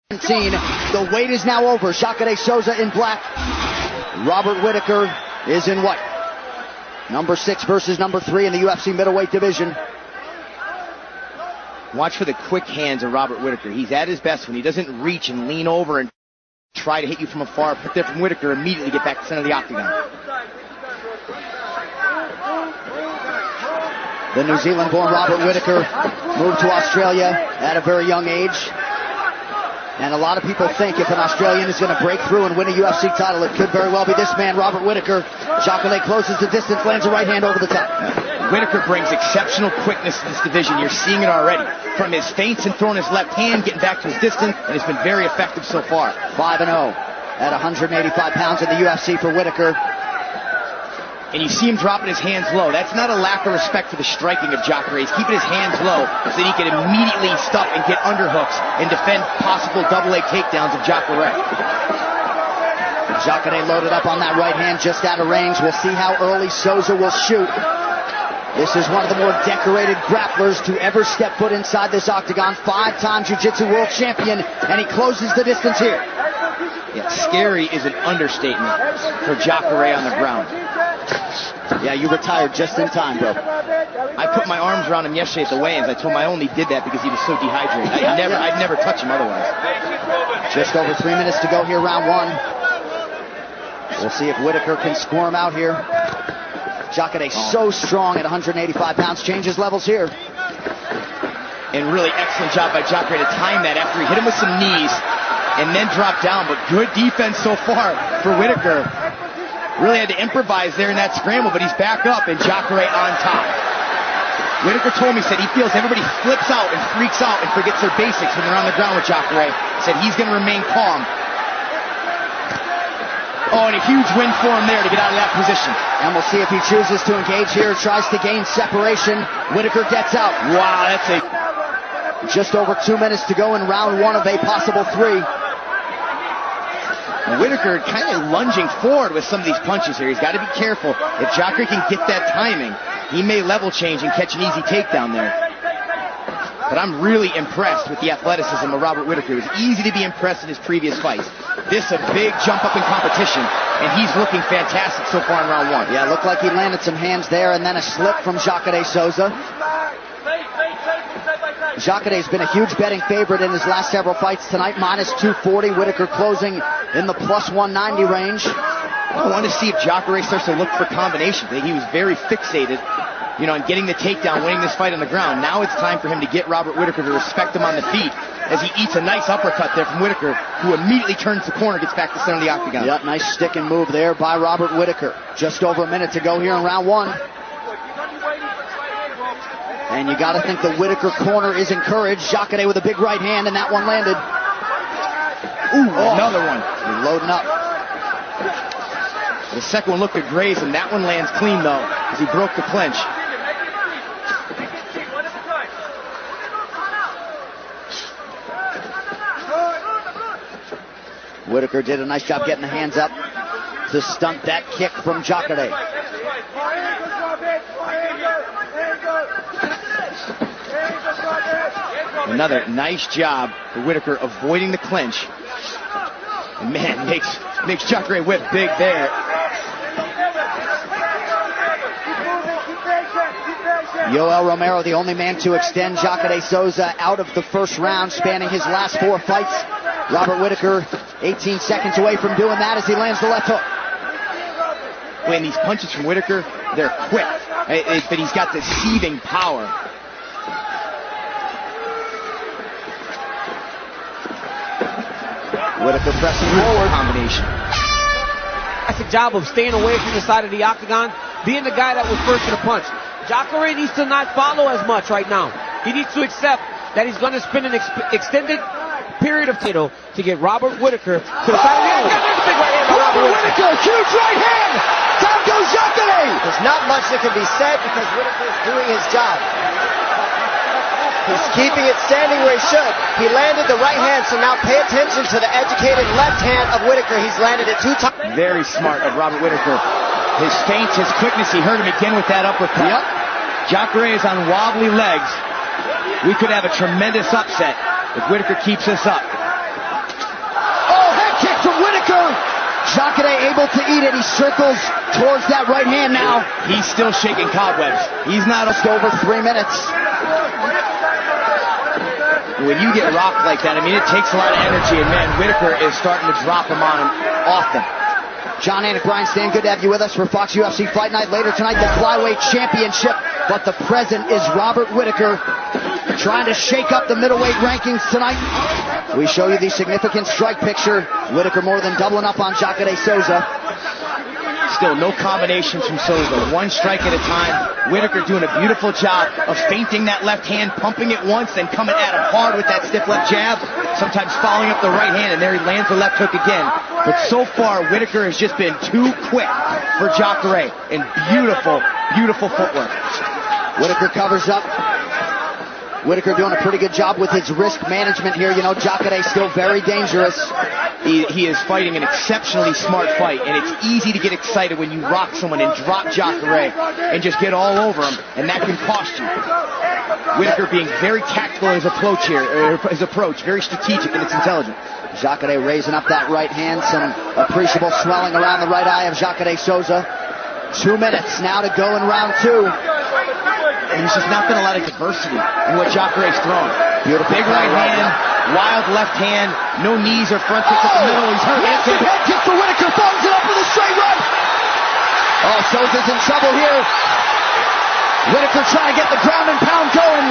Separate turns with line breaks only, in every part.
The wait is now over. Jacare Souza in black. Robert Whittaker is in white. Number 6 versus number 3 in the UFC middleweight division.
Watch for the quick hands of Robert Whittaker. He's at his best when he doesn't reach and lean over and try to hit you from afar. Put there from Whittaker, immediately get back to the center of the octagon.
The New Zealand-born Robert Whittaker moved to Australia at a very young age. And a lot of people think if an Australian is going to break through and win a UFC title, it could very well be this man, Robert Whittaker. Jacare closes the distance, lands a right hand over the top.
Whittaker brings exceptional quickness to this division. You're seeing it already. From his feints and throwing his left hand, getting back to his distance, and it's been very effective so far.
5-0 at 185 pounds in the UFC for Whittaker.
And you see him dropping his hands low. That's not a lack of respect for the striking of Jacare. He's keeping his hands low so that he can immediately stop and get underhooks and defend possible double-leg takedowns of Jacare.
Jacare loaded up on that right hand, just out of range. We'll see how early Souza will shoot. This is one of the more decorated grapplers to ever step foot inside this octagon. 5-time jiu-jitsu world champion, and he closes the distance here.
Yeah, scary is an understatement for Jacare on the ground.
Yeah, you retired just in time, bro.
I put my arms around him yesterday at the weigh-ins. I told him I only did that because he was so dehydrated. I'd never touch him otherwise.
Just over 3 minutes to go here, round 1. We'll see if Whittaker can squirm out here. Jacare so strong at 185 pounds, changes levels here.
And really excellent job by Jacare to time that after he hit him with some knees and then drop down. But good defense so far for Whittaker. Really had to improvise there in that scramble, but he's back up and Jacare on top. Whittaker told me, said he feels everybody flips out and freaks out and forgets their basics when they're on the ground with Jacare. Said he's going to remain calm. Oh, and a huge win for him there to get out of that position.
And we'll see if he chooses to engage here, tries to gain separation. Whittaker gets out.
Wow, that's a...
Just over 2 minutes to go in round 1 of a possible 3.
Whittaker kind of lunging forward with some of these punches here. He's got to be careful. If Jacare can get that timing, he may level change and catch an easy takedown there. But I'm really impressed with the athleticism of Robert Whittaker. It was easy to be impressed in his previous fights. This a big jump up in competition, and he's looking fantastic so far in round 1.
Yeah, looked like he landed some hands there, and then a slip from Jacare Souza. Jacare's been a huge betting favorite in his last several fights tonight, minus 240. Whittaker closing in the plus 190 range.
I want to see if Jacare starts to look for combinations. He was very fixated, on getting the takedown, winning this fight on the ground. Now it's time for him to get Robert Whittaker to respect him on the feet as he eats a nice uppercut there from Whittaker, who immediately turns the corner, gets back to the center of the octagon.
Yep, nice stick and move there by Robert Whittaker. Just over a minute to go here in round 1. And you got to think the Whittaker corner is encouraged. Jacare with a big right hand, and that one landed.
Ooh, another one.
He's loading up.
The second one looked to graze him. That one lands clean, though, as he broke the clinch.
Whittaker did a nice job getting the hands up to stunt that kick from Jacare.
Another nice job for Whittaker avoiding the clinch. And man, makes Jacare whip big there.
Yoel Romero, the only man to extend Jacare Souza out of the first round, spanning his last 4 fights. Robert Whittaker 18 seconds away from doing that as he lands the left hook.
When these punches from Whittaker, they're quick, but he's got the seething power.
Whittaker pressing forward.
Combination.
Fantastic job of staying away from the side of the octagon, being the guy that was first to the punch. Jacare needs to not follow as much right now. He needs to accept that he's going to spend an extended period of time to get Robert Whittaker to the side of the octagon. There's a big right hand by Robert
Whittaker, huge right hand! Down goes Jacare!
There's not much that can be said because Whittaker is doing his job. He's keeping it standing where he should. He landed the right hand, so now pay attention to the educated left hand of Whittaker. He's landed it 2 times.
Very smart of Robert Whittaker. His feints, his quickness, he hurt him again with that uppercut.
Yep.
Jacare is on wobbly legs. We could have a tremendous upset if Whittaker keeps this up.
Jacare able to eat it. He circles towards that right hand now.
He's still shaking cobwebs. He's not
Just over 3 minutes.
When you get rocked like that, I mean, it takes a lot of energy, and man, Whittaker is starting to drop him on him often.
John Anik, Brian Stan, good to have you with us for Fox UFC Fight Night. Later tonight, the Flyweight Championship, but the present is Robert Whittaker trying to shake up the middleweight rankings tonight. We show you the significant strike picture. Whittaker more than doubling up on Jacare Souza.
Still no combinations from Souza. One strike at a time. Whittaker doing a beautiful job of feinting that left hand, pumping it once, then coming at him hard with that stiff left jab. Sometimes following up the right hand, and there he lands the left hook again. But so far, Whittaker has just been too quick for Jacare. And beautiful, beautiful footwork.
Whittaker covers up. Whittaker doing a pretty good job with his risk management here. You know, Jacare still very dangerous.
He is fighting an exceptionally smart fight, and it's easy to get excited when you rock someone and drop Jacare and just get all over him, and that can cost you. Whittaker being very tactical in his approach here, very strategic, and it's intelligent.
Jacare raising up that right hand, some appreciable swelling around the right eye of Jacare Souza. 2 minutes now to go in round 2.
And there's just not been a lot of diversity in what Jacare's thrown.
Beautiful.
Big right hand, wild left hand, no knees or front kicks at the middle. He's hurt.
Massive head kick for Whittaker, follows it up with a straight right. Oh, Souza's in trouble here. Whittaker trying to get the ground and pound going.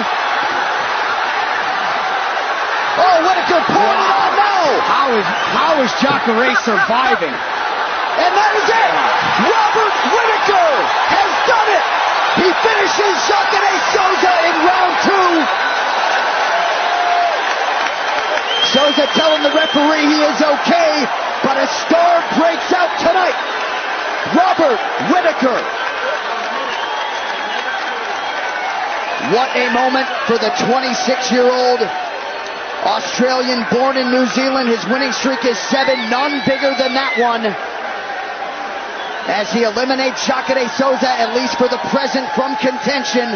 Oh, Whittaker pulling it on now.
How is Jacare surviving?
And that is it. Robert Whittaker has done it. He finishes Jacare Souza in round 2. Souza telling the referee he is okay, but a star breaks out tonight. Robert Whittaker. What a moment for the 26-year-old Australian born in New Zealand. His winning streak is 7, none bigger than that one. As he eliminates Jacare Souza, at least for the present, from contention.